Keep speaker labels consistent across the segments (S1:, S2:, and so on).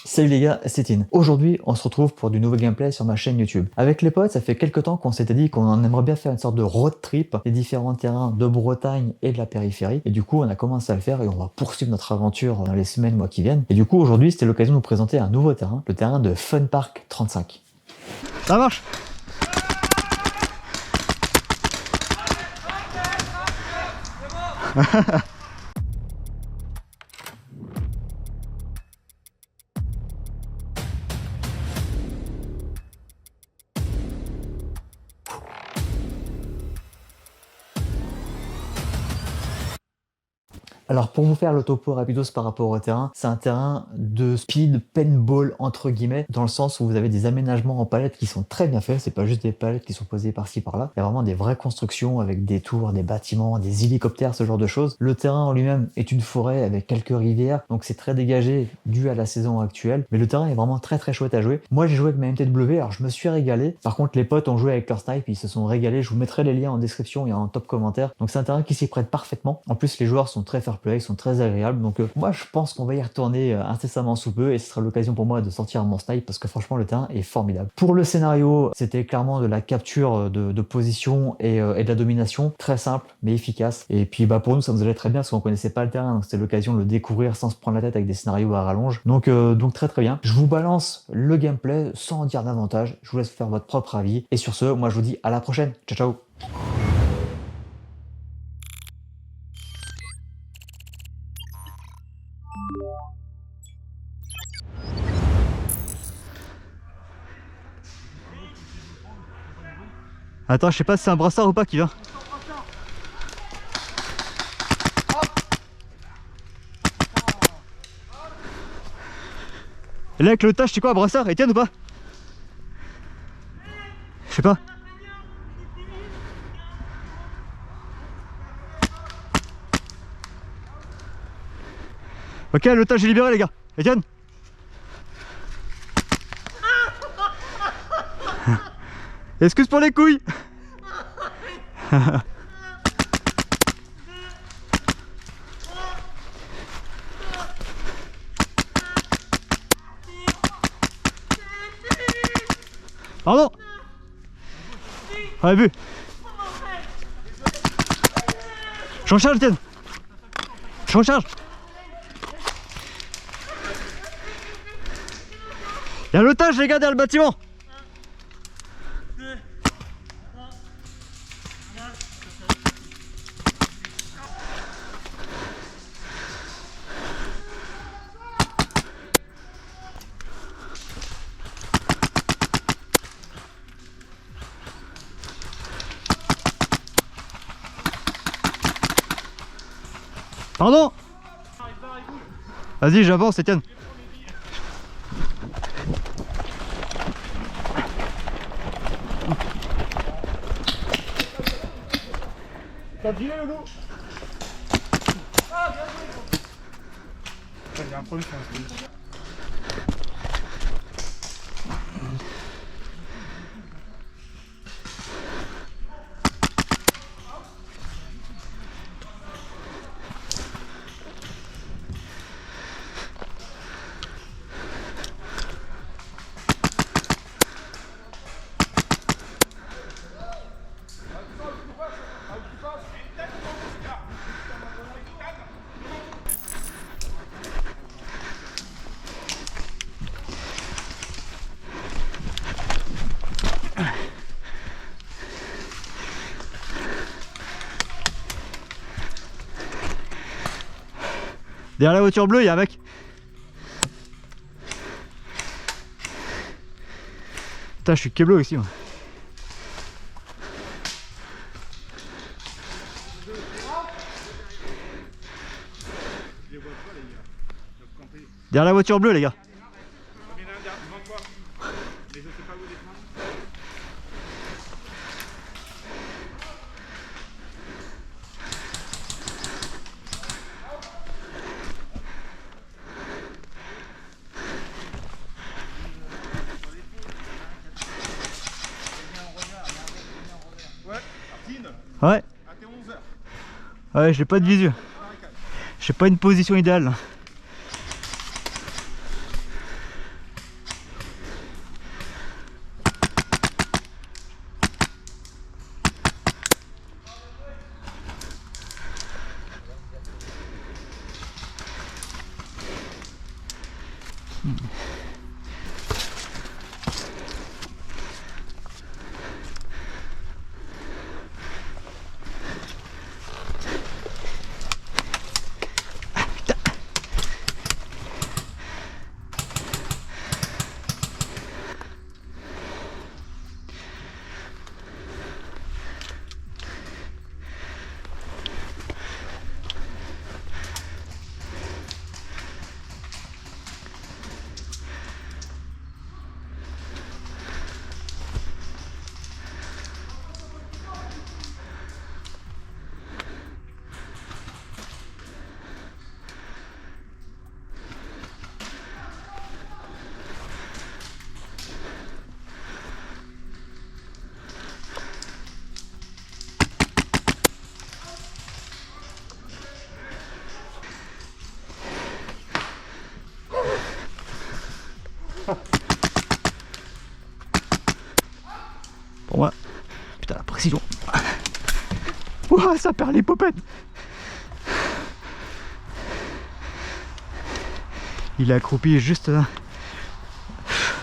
S1: Salut les gars, c'est Tin. Aujourd'hui, on se retrouve pour du nouveau gameplay sur ma chaîne YouTube. Avec les potes, ça fait quelques temps qu'on s'était dit qu'on aimerait bien faire une sorte de road trip des différents terrains de Bretagne et de la périphérie. Et du coup, on a commencé à le faire et on va poursuivre notre aventure dans les semaines, mois qui viennent. Et du coup, aujourd'hui, c'était l'occasion de vous présenter un nouveau terrain, le terrain de Fun Park 35.
S2: Ça marche.
S1: Alors pour vous faire le topo rapidos par rapport au terrain, c'est un terrain de speed paintball entre guillemets, dans le sens où vous avez des aménagements en palettes qui sont très bien faits, c'est pas juste des palettes qui sont posées par-ci par-là, il y a vraiment des vraies constructions avec des tours, des bâtiments, des hélicoptères, ce genre de choses. Le terrain en lui-même est une forêt avec quelques rivières, donc c'est très dégagé dû à la saison actuelle, mais le terrain est vraiment très très chouette à jouer. Moi j'ai joué avec ma MTW, alors je me suis régalé, par contre les potes ont joué avec leur snipe, ils se sont régalés, je vous mettrai les liens en description et en top commentaire, donc c'est un terrain qui s'y prête parfaitement. En plus les joueurs sont très fair play, ils sont très agréables, donc moi je pense qu'on va y retourner incessamment sous peu et ce sera l'occasion pour moi de sortir mon snipe parce que franchement le terrain est formidable. Pour le scénario, c'était clairement de la capture de position et de la domination, très simple mais efficace, et puis bah pour nous ça nous allait très bien parce qu'on connaissait pas le terrain, donc c'était l'occasion de le découvrir sans se prendre la tête avec des scénarios à rallonge, donc très très bien. Je vous balance le gameplay sans en dire davantage, je vous laisse faire votre propre avis, et sur ce, moi je vous dis à la prochaine, ciao ciao.
S2: Attends, je sais pas si c'est un brassard ou pas qui vient. Et là avec le tâche, c'est quoi un brassard? Etienne ou pas? Je sais pas. Ok, le tâche est libéré les gars. Etienne. Excuse pour les couilles. Pardon. Ouais, vu. Je recharge, Etienne. Je recharge. Il y a l'otage les gars derrière le bâtiment. Pardon. Vas-y, j'avance, Etienne.
S3: T'as viré le loup. Ah, bien joué. Il y a un problème sur un truc.
S2: Derrière la voiture bleue, il y a un mec. Putain, je suis keblo ici moi. Derrière la voiture bleue les gars. Ouais. Ouais, j'ai pas de visu. J'ai pas une position idéale.
S1: Pour moi, putain la précision. Ouah, ça perd les popettes. Il est accroupi juste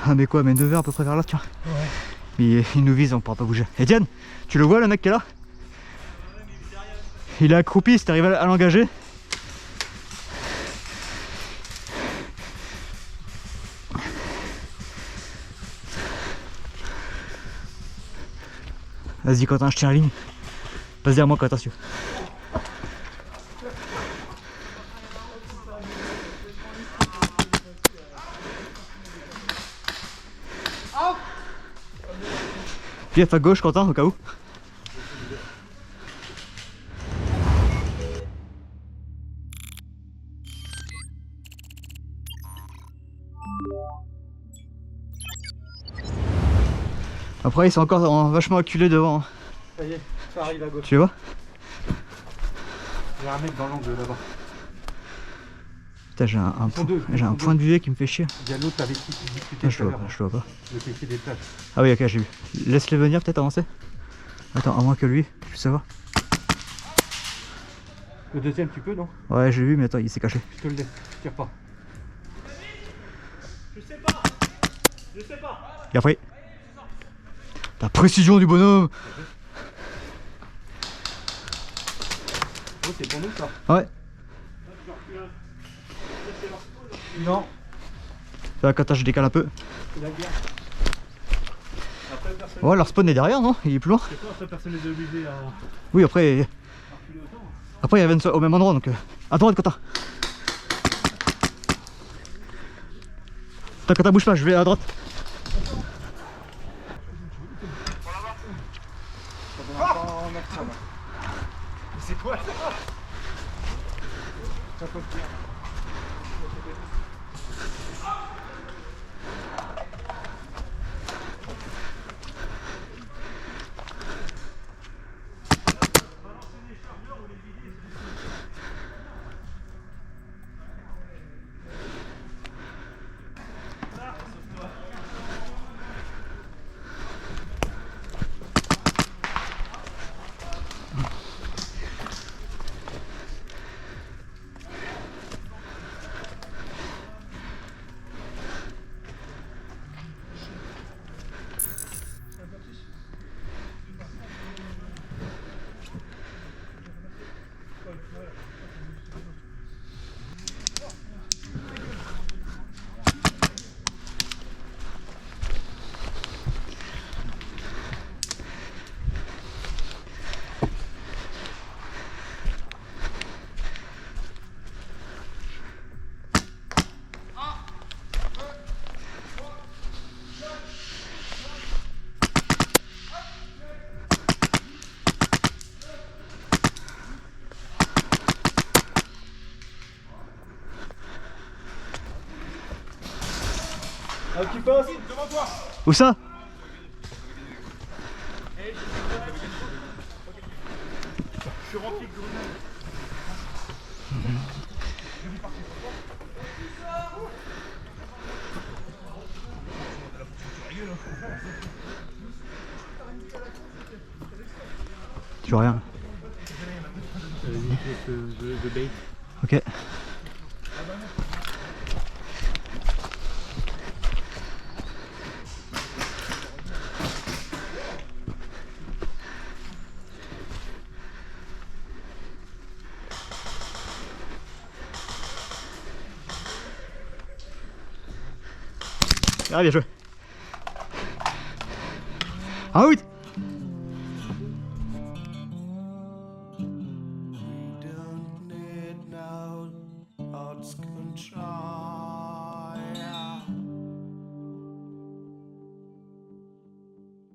S1: mais quoi, mais 9h à peu près vers là, tu vois. Ouais. Mais il nous vise, on pourra pas bouger. Etienne, tu le vois le mec qui est là? Il est accroupi, si t'arrives à l'engager. Vas-y Quentin, je tiens la ligne. Passe derrière moi Quentin, attention. Pief à gauche Quentin, au cas où. Après ils sont encore vachement acculés devant.
S3: Ça y est, ça arrive à gauche.
S1: Tu vois?
S3: Il y a un mec dans l'angle là-bas.
S1: Putain, j'ai un point de vue qui me fait chier.
S3: Il y a l'autre avec qui tu discutais.
S1: Je le vois pas.
S3: Le PC des plages.
S1: Ah oui, ok, j'ai vu. Laisse-les venir, peut-être avancer. Attends, à moins que lui, je veux savoir.
S3: Le deuxième, tu peux, non?
S1: Ouais, j'ai vu, mais attends, il s'est caché.
S3: Je te le laisse, tire pas. Je sais pas.
S1: Et après, la précision du bonhomme.
S3: Oh, c'est pour nous ça?
S1: Ouais.
S3: Non.
S1: Là, quand je décale un peu.
S3: C'est la guerre. Après, personne...
S1: Ouais, leur spawn est derrière, non? Il est plus loin.
S3: C'est pas, après personne n'est obligé à...
S1: Oui, après... Après, il y avait au même endroit, donc... À droite, Quentin. Attends, Quentin, bouge pas, je vais à droite.
S3: C'est quoi ça? Ah, tu passes devant toi.
S1: Où ça?
S3: Je suis rempli de grenades.
S1: Tu vois rien.
S3: De bait.
S1: Ok.
S3: Ah, bien joué. En route.